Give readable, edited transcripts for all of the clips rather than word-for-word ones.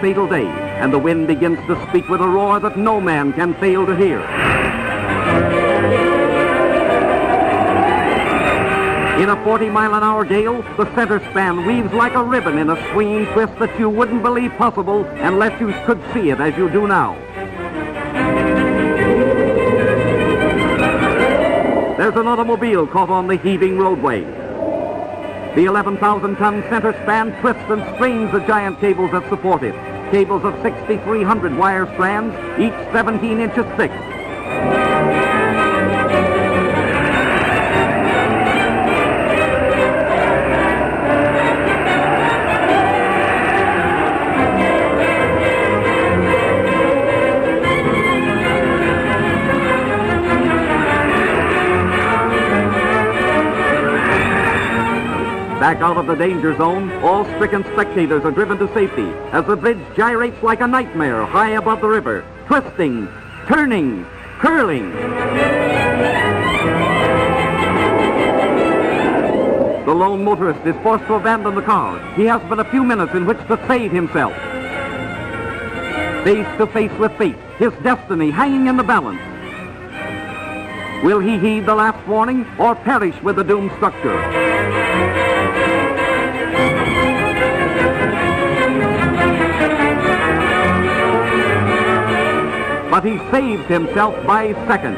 fatal day, and the wind begins to speak with a roar that no man can fail to hear. In a 40-mile-an-hour gale, the center span weaves like a ribbon in a swinging twist that you wouldn't believe possible unless you could see it as you do now. There's an automobile caught on the heaving roadway. The 11,000-ton center span twists and strains the giant cables that support it. Cables of 6,300 wire strands, each 17 inches thick. Back out of the danger zone, all stricken spectators are driven to safety as the bridge gyrates like a nightmare high above the river, twisting, turning, curling. The lone motorist is forced to abandon the car. He has but a few minutes in which to save himself. Face to face with fate, his destiny hanging in the balance. Will he heed the last warning or perish with the doomed structure? But he saved himself by seconds.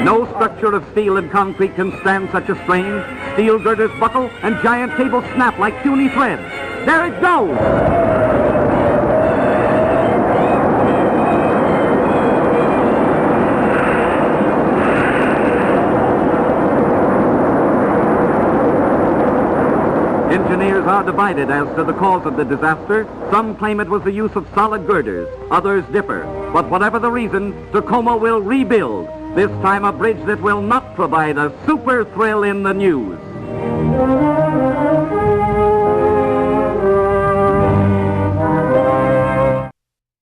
No structure of steel and concrete can stand such a strain. Steel girders buckle and giant cables snap like puny threads. There it goes! Engineers are divided as to the cause of the disaster. Some claim it was the use of solid girders. Others differ. But whatever the reason, Tacoma will rebuild. This time a bridge that will not provide a super thrill in the news.